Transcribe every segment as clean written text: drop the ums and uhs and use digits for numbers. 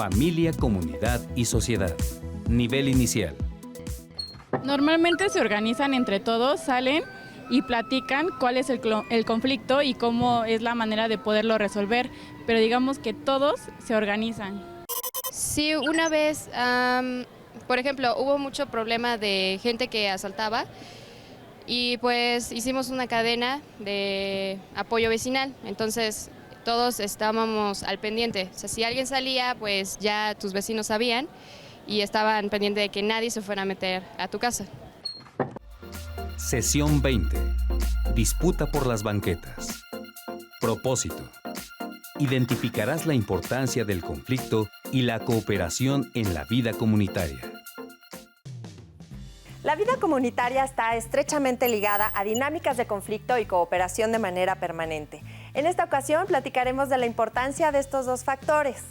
Familia, comunidad y sociedad. Nivel inicial. Normalmente se organizan entre todos, salen y platican cuál es el conflicto y cómo es la manera de poderlo resolver, pero digamos que todos se organizan. Sí, una vez, por ejemplo, hubo mucho problema de gente que asaltaba y pues hicimos una cadena de apoyo vecinal, entonces todos estábamos al pendiente. O sea, si alguien salía, pues ya tus vecinos sabían y estaban pendientes de que nadie se fuera a meter a tu casa. Sesión 20. Disputa por las banquetas. Propósito. Identificarás la importancia del conflicto y la cooperación en la vida comunitaria. La vida comunitaria está estrechamente ligada a dinámicas de conflicto y cooperación de manera permanente. En esta ocasión platicaremos de la importancia de estos dos factores.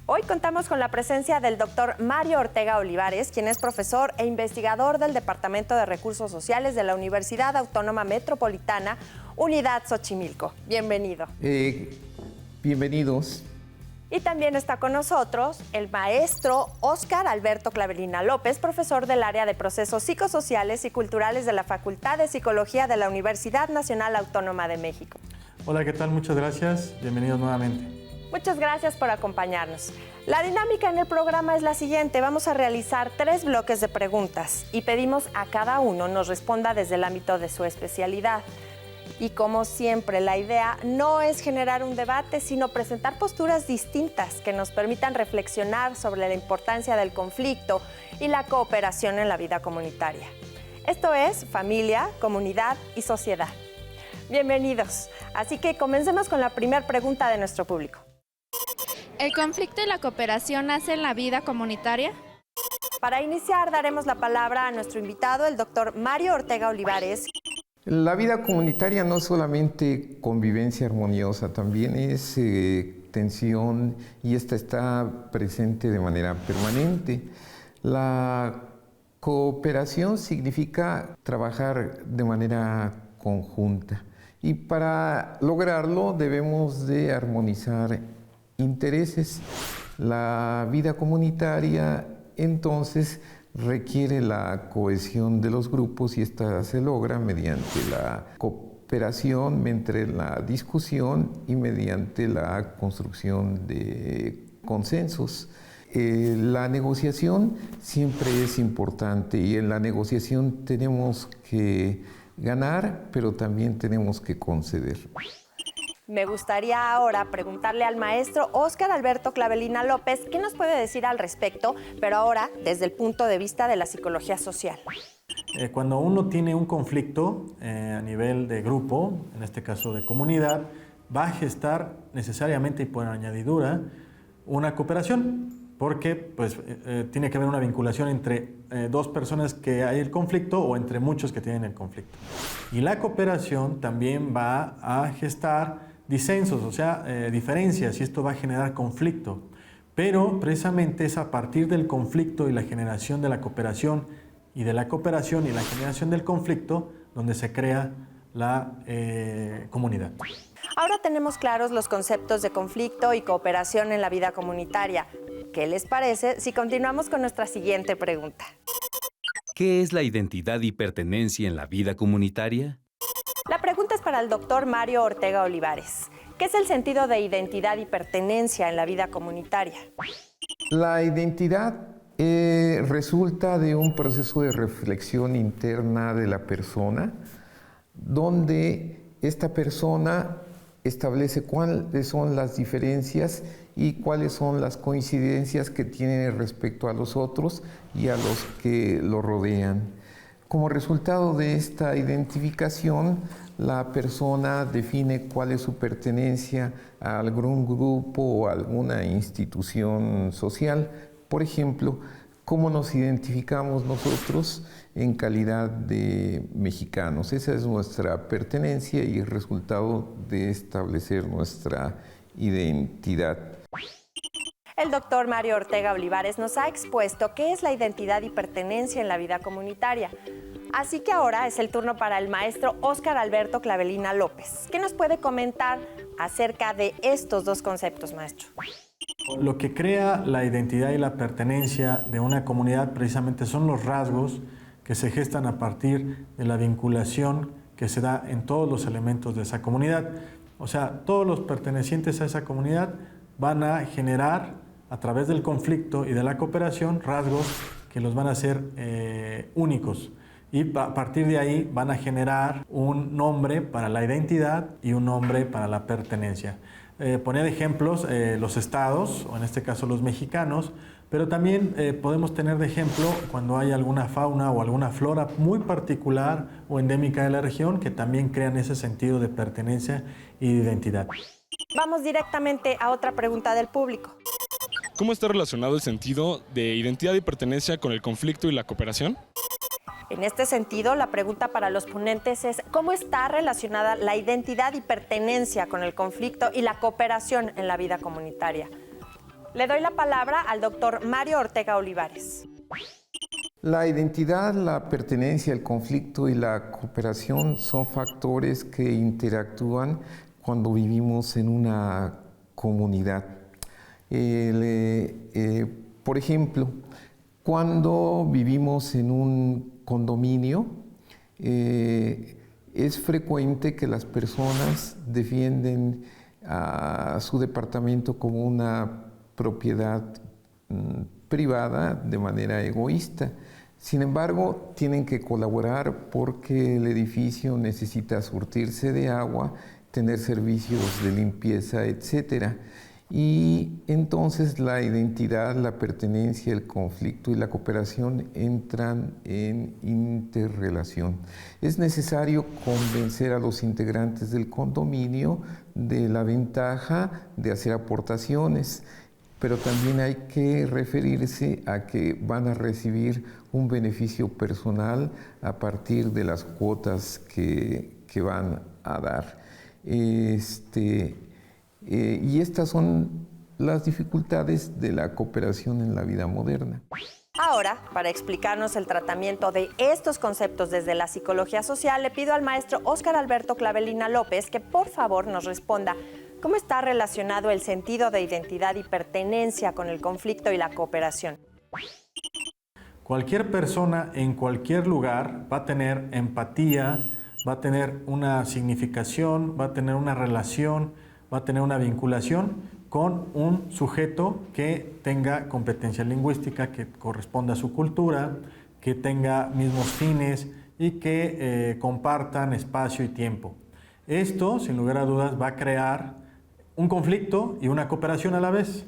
Hoy contamos con la presencia del doctor Mario Ortega Olivares, quien es profesor e investigador del Departamento de Recursos Sociales de la Universidad Autónoma Metropolitana, Unidad Xochimilco. Bienvenido. Bienvenidos. Y también está con nosotros el maestro Óscar Alberto Clavelina López, profesor del área de procesos psicosociales y culturales de la Facultad de Psicología de la Universidad Nacional Autónoma de México. Hola, ¿qué tal? Muchas gracias. Bienvenidos nuevamente. Muchas gracias por acompañarnos. La dinámica en el programa es la siguiente. Vamos a realizar 3 bloques de preguntas y pedimos a cada uno nos responda desde el ámbito de su especialidad. Y como siempre, la idea no es generar un debate, sino presentar posturas distintas que nos permitan reflexionar sobre la importancia del conflicto y la cooperación en la vida comunitaria. Esto es familia, comunidad y sociedad. Bienvenidos. Así que comencemos con la primera pregunta de nuestro público. ¿El conflicto y la cooperación nacen en la vida comunitaria? Para iniciar, daremos la palabra a nuestro invitado, el doctor Mario Ortega Olivares. La vida comunitaria no es solamente convivencia armoniosa, también es tensión y esta está presente de manera permanente. La cooperación significa trabajar de manera conjunta y para lograrlo debemos de armonizar intereses. La vida comunitaria entonces requiere la cohesión de los grupos y esta se logra mediante la cooperación, entre la discusión y mediante la construcción de consensos. La negociación siempre es importante y en la negociación tenemos que ganar, pero también tenemos que conceder. Me gustaría ahora preguntarle al maestro Óscar Alberto Clavelina López qué nos puede decir al respecto, pero ahora desde el punto de vista de la psicología social. Cuando uno tiene un conflicto a nivel de grupo, en este caso de comunidad, va a gestar necesariamente y por añadidura una cooperación, porque pues, tiene que haber una vinculación entre dos personas que hay el conflicto o entre muchos que tienen el conflicto. Y la cooperación también va a gestar disensos, o sea, diferencias, y esto va a generar conflicto. Pero precisamente es a partir del conflicto y la generación de la cooperación y de la cooperación y la generación del conflicto donde se crea la comunidad. Ahora tenemos claros los conceptos de conflicto y cooperación en la vida comunitaria. ¿Qué les parece si continuamos con nuestra siguiente pregunta? ¿Qué es la identidad y pertenencia en la vida comunitaria? La pregunta es para el doctor Mario Ortega Olivares. ¿Qué es el sentido de identidad y pertenencia en la vida comunitaria? La identidad resulta de un proceso de reflexión interna de la persona, donde esta persona establece cuáles son las diferencias y cuáles son las coincidencias que tiene respecto a los otros y a los que lo rodean. Como resultado de esta identificación, la persona define cuál es su pertenencia a algún grupo o a alguna institución social. Por ejemplo, cómo nos identificamos nosotros en calidad de mexicanos. Esa es nuestra pertenencia y el resultado de establecer nuestra identidad. El doctor Mario Ortega Olivares nos ha expuesto qué es la identidad y pertenencia en la vida comunitaria. Así que ahora es el turno para el maestro Óscar Alberto Clavelina López. ¿Qué nos puede comentar acerca de estos dos conceptos, maestro? Lo que crea la identidad y la pertenencia de una comunidad precisamente son los rasgos que se gestan a partir de la vinculación que se da en todos los elementos de esa comunidad. O sea, todos los pertenecientes a esa comunidad van a generar, a través del conflicto y de la cooperación, rasgos que los van a hacer únicos. Y a partir de ahí van a generar un nombre para la identidad y un nombre para la pertenencia. Ponía de ejemplos los estados, o en este caso los mexicanos, pero también podemos tener de ejemplo cuando hay alguna fauna o alguna flora muy particular o endémica de la región que también crean ese sentido de pertenencia y de identidad. Vamos directamente a otra pregunta del público. ¿Cómo está relacionado el sentido de identidad y pertenencia con el conflicto y la cooperación? En este sentido, la pregunta para los ponentes es ¿cómo está relacionada la identidad y pertenencia con el conflicto y la cooperación en la vida comunitaria? Le doy la palabra al doctor Mario Ortega Olivares. La identidad, la pertenencia, el conflicto y la cooperación son factores que interactúan cuando vivimos en una comunidad. Por ejemplo, cuando vivimos en un condominio, es frecuente que las personas defienden a su departamento como una propiedad privada de manera egoísta. Sin embargo, tienen que colaborar porque el edificio necesita surtirse de agua, tener servicios de limpieza, etc. Y entonces la identidad, la pertenencia, el conflicto y la cooperación entran en interrelación. Es necesario convencer a los integrantes del condominio de la ventaja de hacer aportaciones, pero también hay que referirse a que van a recibir un beneficio personal a partir de las cuotas que van a dar. Y estas son las dificultades de la cooperación en la vida moderna. Ahora, para explicarnos el tratamiento de estos conceptos desde la psicología social, le pido al maestro Óscar Alberto Clavelina López que por favor nos responda cómo está relacionado el sentido de identidad y pertenencia con el conflicto y la cooperación. Cualquier persona en cualquier lugar va a tener empatía, va a tener una significación, va a tener una relación, va a tener una vinculación con un sujeto que tenga competencia lingüística, que corresponda a su cultura, que tenga mismos fines y que compartan espacio y tiempo. Esto, sin lugar a dudas, va a crear un conflicto y una cooperación a la vez.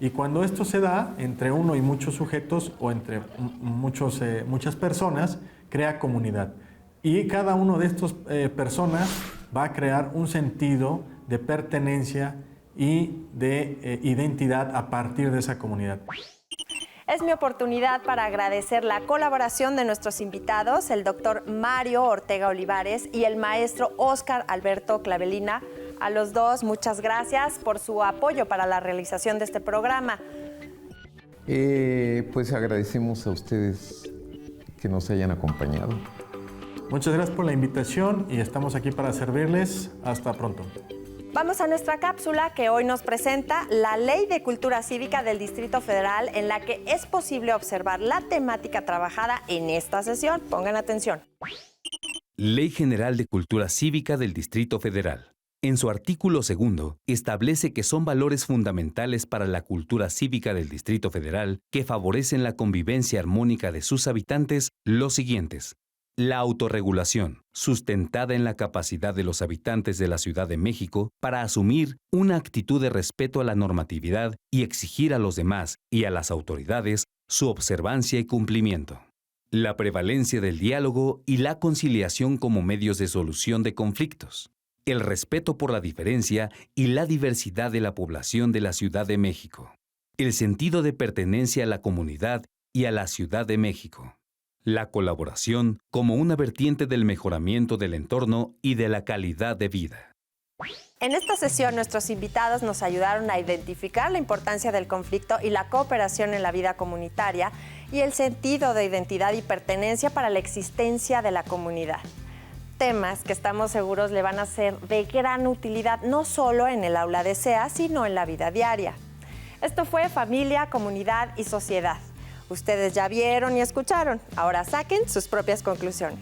Y cuando esto se da entre uno y muchos sujetos o entre muchas personas, crea comunidad. Y cada uno de estas personas va a crear un sentido de pertenencia y de identidad a partir de esa comunidad. Es mi oportunidad para agradecer la colaboración de nuestros invitados, el doctor Mario Ortega Olivares y el maestro Óscar Alberto Clavelina. A los dos, muchas gracias por su apoyo para la realización de este programa. Pues agradecemos a ustedes que nos hayan acompañado. Muchas gracias por la invitación y estamos aquí para servirles. Hasta pronto. Vamos a nuestra cápsula que hoy nos presenta la Ley de Cultura Cívica del Distrito Federal, en la que es posible observar la temática trabajada en esta sesión. Pongan atención. Ley General de Cultura Cívica del Distrito Federal. En su artículo 2, establece que son valores fundamentales para la cultura cívica del Distrito Federal que favorecen la convivencia armónica de sus habitantes los siguientes. La autorregulación, sustentada en la capacidad de los habitantes de la Ciudad de México para asumir una actitud de respeto a la normatividad y exigir a los demás y a las autoridades su observancia y cumplimiento. La prevalencia del diálogo y la conciliación como medios de solución de conflictos. El respeto por la diferencia y la diversidad de la población de la Ciudad de México. El sentido de pertenencia a la comunidad y a la Ciudad de México. La colaboración como una vertiente del mejoramiento del entorno y de la calidad de vida. En esta sesión, nuestros invitados nos ayudaron a identificar la importancia del conflicto y la cooperación en la vida comunitaria y el sentido de identidad y pertenencia para la existencia de la comunidad. Temas que estamos seguros le van a ser de gran utilidad, no solo en el aula de SEA, sino en la vida diaria. Esto fue Familia, Comunidad y Sociedad. Ustedes ya vieron y escucharon. Ahora saquen sus propias conclusiones.